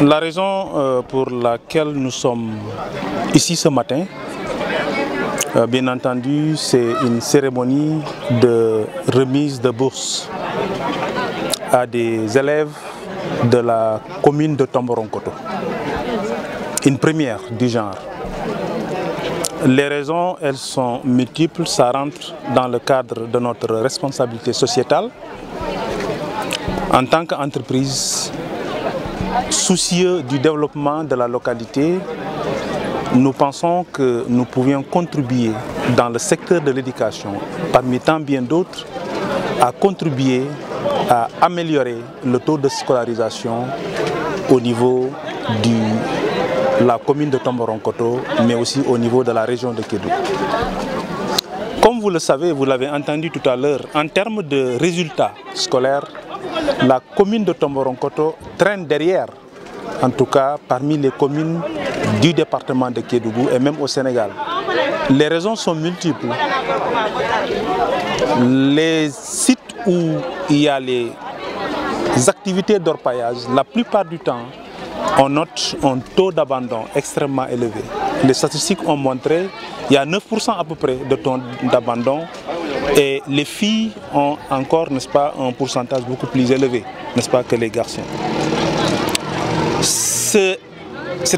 La raison pour laquelle nous sommes ici ce matin, bien entendu, c'est une cérémonie de remise de bourse à des élèves de la commune de Tomboronkoto. Une première du genre. Les raisons, elles sont multiples, ça rentre dans le cadre de notre responsabilité sociétale. En tant qu'entreprise, soucieux du développement de la localité, nous pensons que nous pouvions contribuer dans le secteur de l'éducation, parmi tant bien d'autres, à contribuer à améliorer le taux de scolarisation au niveau de la commune de Tomboronkoto, mais aussi au niveau de la région de Kédougou. Comme vous le savez, vous l'avez entendu tout à l'heure, en termes de résultats scolaires, la commune de Tomboronkoto traîne derrière, en tout cas parmi les communes du département de Kédougou et même au Sénégal. Les raisons sont multiples. Les sites où il y a les activités d'orpaillage, la plupart du temps, on note un taux d'abandon extrêmement élevé. Les statistiques ont montré qu'il y a 9% à peu près de taux d'abandon et les filles ont encore, n'est-ce pas, un pourcentage beaucoup plus élevé, n'est-ce pas, que les garçons. Ce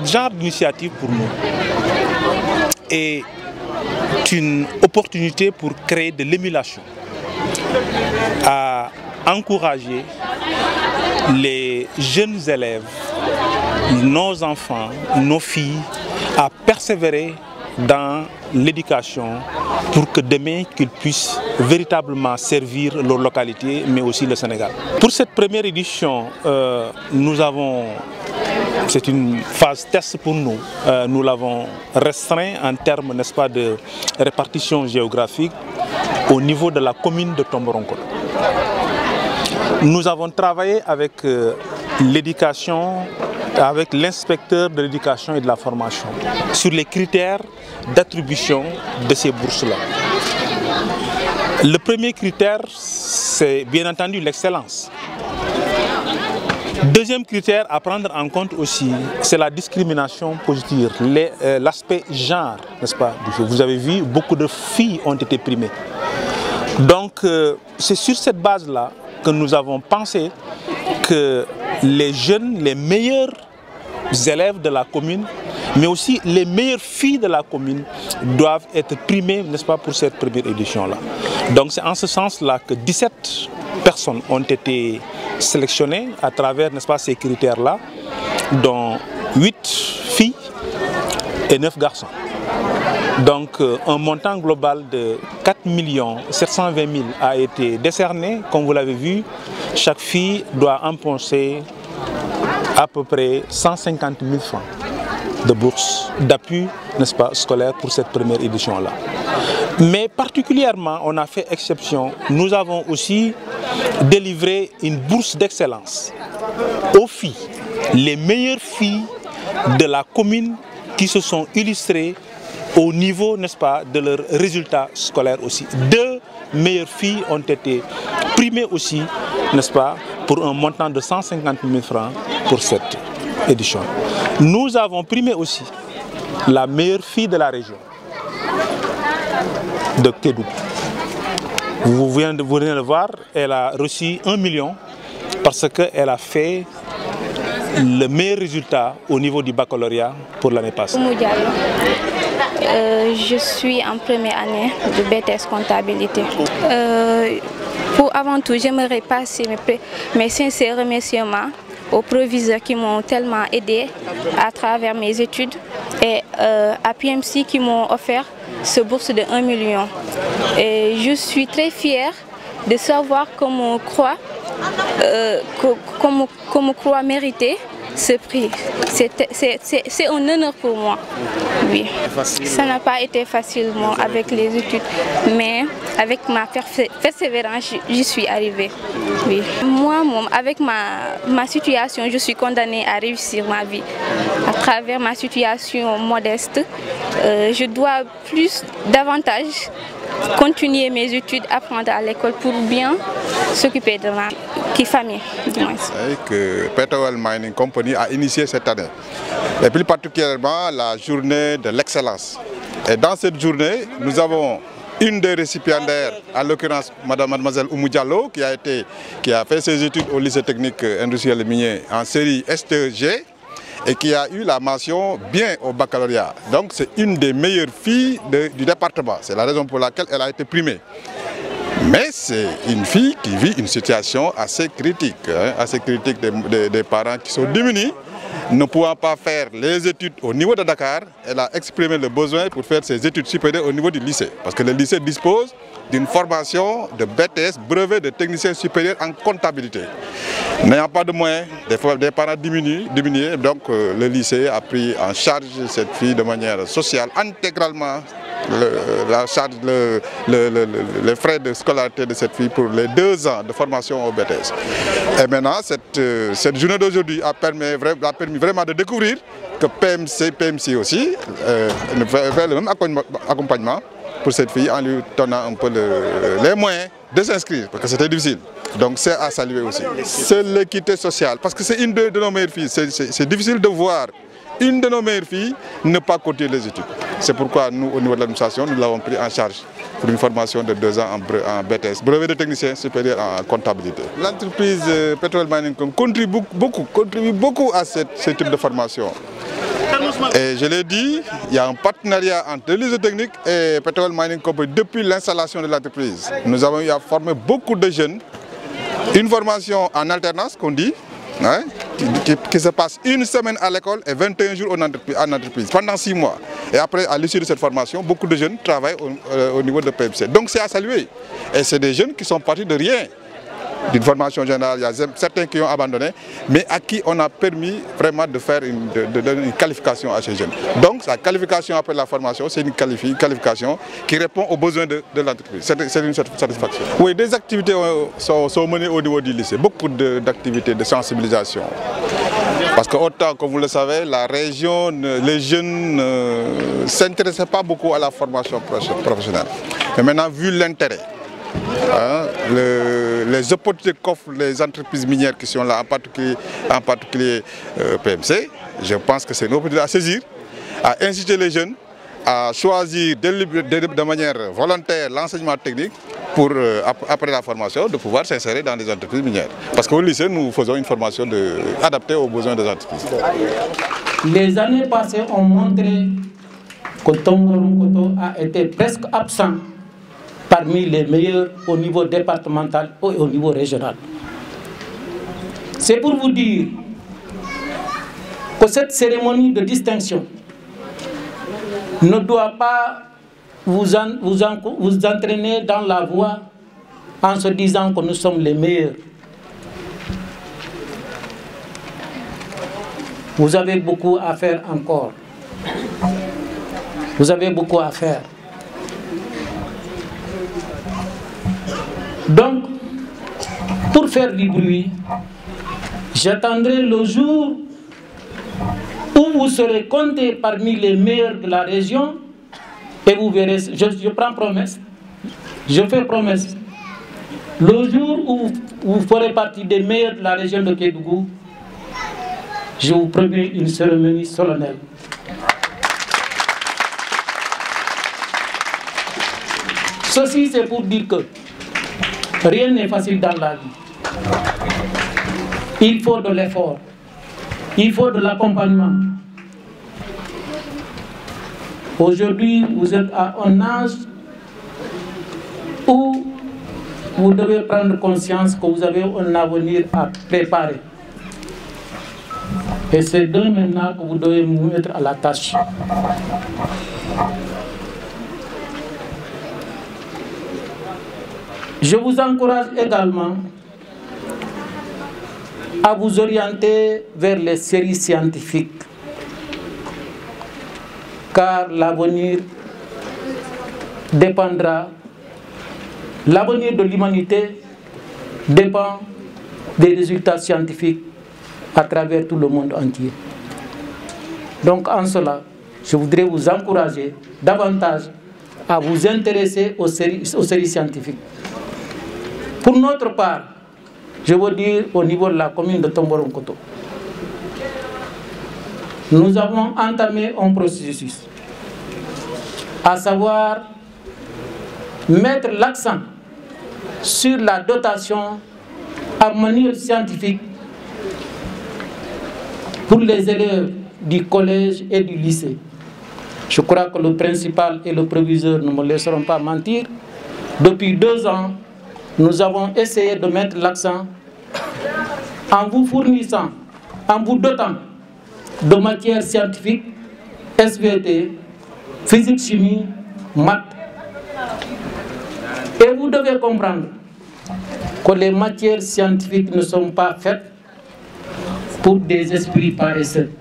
genre d'initiative pour nous est une opportunité pour créer de l'émulation, à encourager les jeunes élèves, nos enfants, nos filles, à persévérer dans l'éducation pour que demain qu'ils puissent véritablement servir leur localité, mais aussi le Sénégal. Pour cette première édition, c'est une phase test pour nous. Nous l'avons restreint en termes, n'est-ce pas, de répartition géographique au niveau de la commune de Tomboronkoto. Nous avons travaillé avec l'éducation, avec l'inspecteur de l'éducation et de la formation sur les critères d'attribution de ces bourses-là. Le premier critère, c'est bien entendu l'excellence. Deuxième critère à prendre en compte aussi, c'est la discrimination positive, l'aspect genre, n'est-ce pas? Vous avez vu, beaucoup de filles ont été primées. Donc, c'est sur cette base-là que nous avons pensé que les jeunes, les meilleurs élèves de la commune, mais aussi les meilleures filles de la commune doivent être primées, n'est-ce pas, pour cette première édition-là. Donc c'est en ce sens-là que 17 personnes ont été sélectionnées à travers, n'est-ce pas, ces critères-là, dont 8 filles et 9 garçons. Donc un montant global de 4 720 000 a été décerné. Comme vous l'avez vu, chaque fille doit empocher à peu près 150 000 francs de bourse, d'appui, n'est-ce pas, scolaire pour cette première édition-là. Mais particulièrement, on a fait exception. Nous avons aussi délivré une bourse d'excellence aux filles, les meilleures filles de la commune qui se sont illustrées au niveau, n'est-ce pas, de leurs résultats scolaires aussi. 2 meilleures filles ont été primées aussi, n'est-ce pas, pour un montant de 150 000 francs pour cette édition. Nous avons primé aussi la meilleure fille de la région de Kédougou. Vous venez de le voir, elle a reçu 1 million parce qu'elle a fait le meilleur résultat au niveau du baccalauréat pour l'année passée. Je suis en première année de BTS comptabilité. Avant tout, j'aimerais passer mes sincères remerciements aux proviseurs qui m'ont tellement aidé à travers mes études et à PMC qui m'ont offert ce bourse de 1 million. Et je suis très fière de savoir qu'on croit mériter ce prix. C'est un honneur pour moi. Oui. Ça n'a pas été facilement avec les études, mais avec ma persévérance, j'y suis arrivée. Oui. Moi, avec ma situation, je suis condamnée à réussir ma vie. À travers ma situation modeste, je dois davantage continuer mes études, apprendre à l'école pour bien s'occuper de ma famille. Et que Petrol Mining Company a initié cette année. Et plus particulièrement la journée de l'excellence. Et dans cette journée, nous avons une des récipiendaires, en l'occurrence mademoiselle Oumou Diallo, qui a fait ses études au lycée technique industriel et minier en série STG et qui a eu la mention bien au baccalauréat. Donc c'est une des meilleures filles du département. C'est la raison pour laquelle elle a été primée. Mais c'est une fille qui vit une situation assez critique, des parents qui sont démunis, ne pouvant pas faire les études au niveau de Dakar. Elle a exprimé le besoin pour faire ses études supérieures au niveau du lycée. Parce que le lycée dispose d'une formation de BTS, brevet de technicien supérieur en comptabilité. N'ayant pas de moyens, des parents diminués, donc le lycée a pris en charge cette fille de manière sociale, intégralement les frais de scolarité de cette fille pour les 2 ans de formation au BTS. Et maintenant, cette journée d'aujourd'hui a permis vraiment de découvrir que PMC aussi fait le même accompagnement pour cette fille en lui donnant un peu les moyens de s'inscrire, parce que c'était difficile. Donc c'est à saluer aussi. C'est l'équité sociale, parce que c'est une de nos meilleures filles. C'est difficile de voir une de nos meilleures filles ne pas continuer les études. C'est pourquoi nous, au niveau de l'administration, nous l'avons pris en charge pour une formation de 2 ans en BTS, brevet de technicien supérieur en comptabilité. L'entreprise Petrol Mining contribue beaucoup à ce type de formation. Et je l'ai dit, il y a un partenariat entre le lycée technique et Petrol Mining Company depuis l'installation de l'entreprise. Nous avons eu à former beaucoup de jeunes, une formation en alternance qu'on dit, hein, qui se passe 1 semaine à l'école et 21 jours en entreprise, pendant 6 mois. Et après, à l'issue de cette formation, beaucoup de jeunes travaillent au niveau de PMC. Donc c'est à saluer. Et c'est des jeunes qui sont partis de rien. D'une formation générale, il y a certains qui ont abandonné, mais à qui on a permis vraiment de faire de donner une qualification à ces jeunes. Donc la qualification après la formation, c'est une qualification qui répond aux besoins de l'entreprise. C'est une satisfaction. Oui, des activités sont menées au niveau du lycée, beaucoup d'activités de sensibilisation. Parce que autant que vous le savez, la région, les jeunes ne s'intéressaient pas beaucoup à la formation professionnelle. Mais maintenant, vu l'intérêt, les opportunités qu'offrent les entreprises minières qui sont là, en particulier PMC, je pense que c'est une opportunité à saisir, à inciter les jeunes à choisir de manière volontaire l'enseignement technique pour, après la formation, de pouvoir s'insérer dans les entreprises minières. Parce qu'au lycée, nous faisons une formation adaptée aux besoins des entreprises. Les années passées ont montré que Tongorunkoto a été presque absent parmi les meilleurs au niveau départemental et au niveau régional. C'est pour vous dire que cette cérémonie de distinction ne doit pas vous entraîner dans la voie en se disant que nous sommes les meilleurs. Vous avez beaucoup à faire encore. Vous avez beaucoup à faire. Donc, pour faire du bruit, j'attendrai le jour où vous serez comptés parmi les meilleurs de la région et vous verrez, je prends promesse, je fais promesse. Le jour où vous ferez partie des meilleurs de la région de Kédougou, je vous promets une cérémonie solennelle. Ceci, c'est pour dire que rien n'est facile dans la vie. Il faut de l'effort. Il faut de l'accompagnement. Aujourd'hui, vous êtes à un âge où vous devez prendre conscience que vous avez un avenir à préparer. Et c'est de maintenant que vous devez vous mettre à la tâche. Je vous encourage également à vous orienter vers les séries scientifiques, car l'avenir dépendra, l'avenir de l'humanité dépend des résultats scientifiques à travers tout le monde entier. Donc en cela, je voudrais vous encourager davantage à vous intéresser aux séries scientifiques. Pour notre part, je veux dire au niveau de la commune de Tomboronkoto, nous avons entamé un processus, à savoir mettre l'accent sur la dotation à manière scientifique pour les élèves du collège et du lycée. Je crois que le principal et le proviseur ne me laisseront pas mentir. Depuis 2 ans, nous avons essayé de mettre l'accent en vous fournissant, en vous dotant de matières scientifiques, SVT, physique, chimie, maths. Et vous devez comprendre que les matières scientifiques ne sont pas faites pour des esprits paresseux.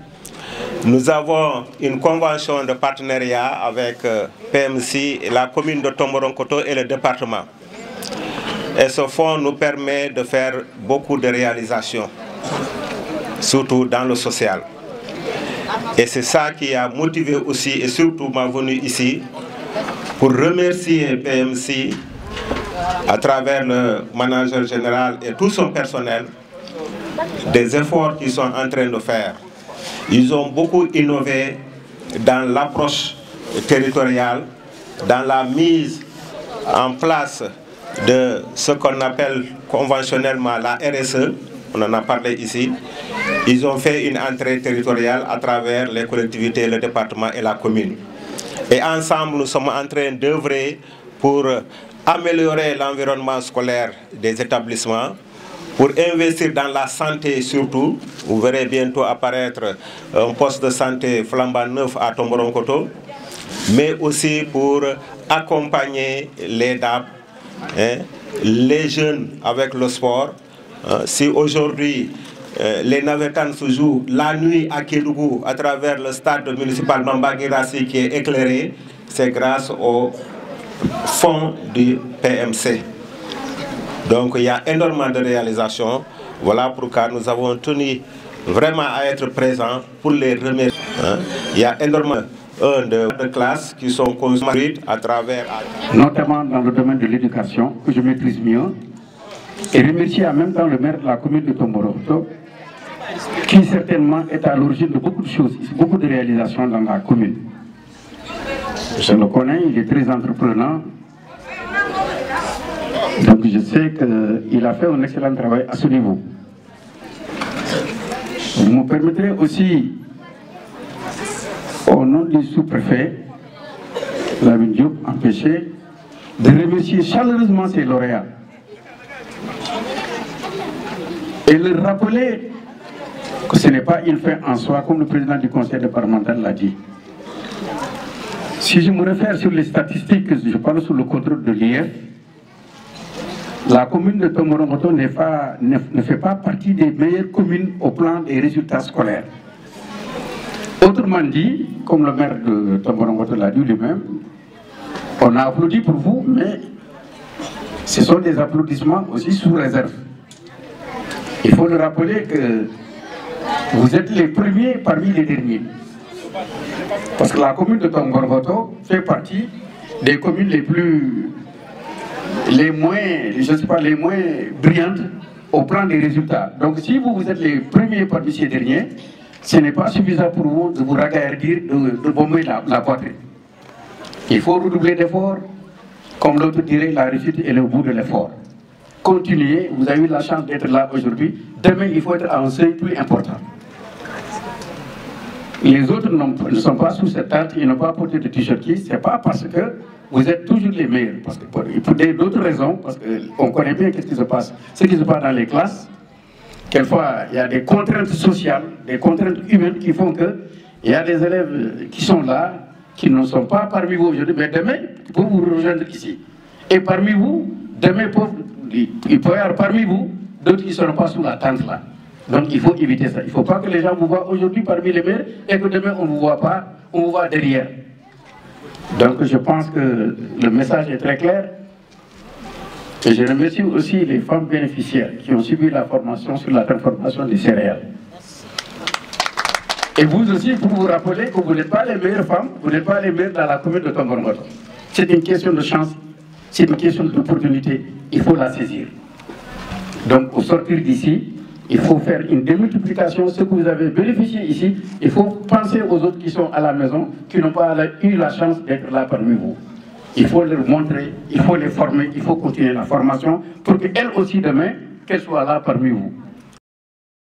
Nous avons une convention de partenariat avec PMC, la commune de Tomboronkoto et le département. Et ce fonds nous permet de faire beaucoup de réalisations, surtout dans le social. Et c'est ça qui a motivé aussi et surtout ma venue ici pour remercier PMC à travers le manager général et tout son personnel des efforts qu'ils sont en train de faire. Ils ont beaucoup innové dans l'approche territoriale, dans la mise en place de ce qu'on appelle conventionnellement la RSE, on en a parlé ici. Ils ont fait une entrée territoriale à travers les collectivités, le département et la commune. Et ensemble, nous sommes en train d'œuvrer pour améliorer l'environnement scolaire des établissements, pour investir dans la santé surtout. Vous verrez bientôt apparaître un poste de santé flambant neuf à Tomboronkoto, mais aussi pour accompagner les DAB, les jeunes avec le sport. Si aujourd'hui les navetans se jouent la nuit à Kédougou à travers le stade municipal Mambagirassi qui est éclairé, c'est grâce au fonds du PMC. Donc il y a énormément de réalisations. Voilà pourquoi nous avons tenu vraiment à être présents pour les remercier. Il y a énormément de classes qui sont construites à travers... Notamment dans le domaine de l'éducation, que je maîtrise mieux. Et remercier en même temps le maire de la commune de Tomboronkoto, qui certainement est à l'origine de beaucoup de choses, beaucoup de réalisations dans la commune. Je le connais, il est très entreprenant. Donc je sais qu'il a fait un excellent travail à ce niveau. Vous me permettrez aussi, au nom du sous-préfet, Lamine Diop, empêché, de remercier chaleureusement ses lauréats. Et leur rappeler que ce n'est pas une fin en soi, comme le président du conseil départemental l'a dit. Si je me réfère sur les statistiques, je parle sous le contrôle de l'IF, la commune de Tomboronkoto ne fait pas partie des meilleures communes au plan des résultats scolaires. Autrement dit, comme le maire de Tomboronkoto l'a dit lui-même, on a applaudi pour vous, mais ce sont des applaudissements aussi sous réserve. Il faut le rappeler que vous êtes les premiers parmi les derniers. Parce que la commune de Tomboronkoto fait partie des communes les moins brillantes au plan des résultats. Donc si vous êtes les premiers parmi ces derniers, ce n'est pas suffisant pour vous de vous ragaillardir, de bomber la poitrine. Il faut redoubler d'efforts. Comme l'autre dirait, la réussite est le bout de l'effort. Continuez, vous avez eu la chance d'être là aujourd'hui. Demain, il faut être à un seuil plus important. Les autres ne sont pas sous cette tente, ils n'ont pas porté de t-shirt. Ce n'est pas parce que vous êtes toujours les meilleurs. Parce que pour d'autres raisons, parce qu'on connaît bien ce qui se passe dans les classes. Quelquefois, il y a des contraintes sociales, des contraintes humaines qui font qu'il y a des élèves qui sont là, qui ne sont pas parmi vous aujourd'hui, mais demain, ils peuvent vous rejoindre ici. Et parmi vous, demain, il peut y avoir parmi vous d'autres qui ne seront pas sous la tente là. Donc il faut éviter ça. Il ne faut pas que les gens vous voient aujourd'hui parmi les meilleurs et que demain on ne vous voit pas, on vous voit derrière. Donc je pense que le message est très clair. Et je remercie aussi les femmes bénéficiaires qui ont suivi la formation sur la transformation des céréales. Et vous aussi, pour vous rappeler que vous n'êtes pas les meilleures femmes, vous n'êtes pas les meilleures dans la commune de Tomboronkoto. C'est une question de chance, c'est une question d'opportunité, il faut la saisir. Donc au sortir d'ici, il faut faire une démultiplication, ce que vous avez bénéficié ici, il faut penser aux autres qui sont à la maison, qui n'ont pas eu la chance d'être là parmi vous. Il faut leur montrer, il faut les former, il faut continuer la formation pour qu'elles aussi demain, qu'elles soient là parmi vous.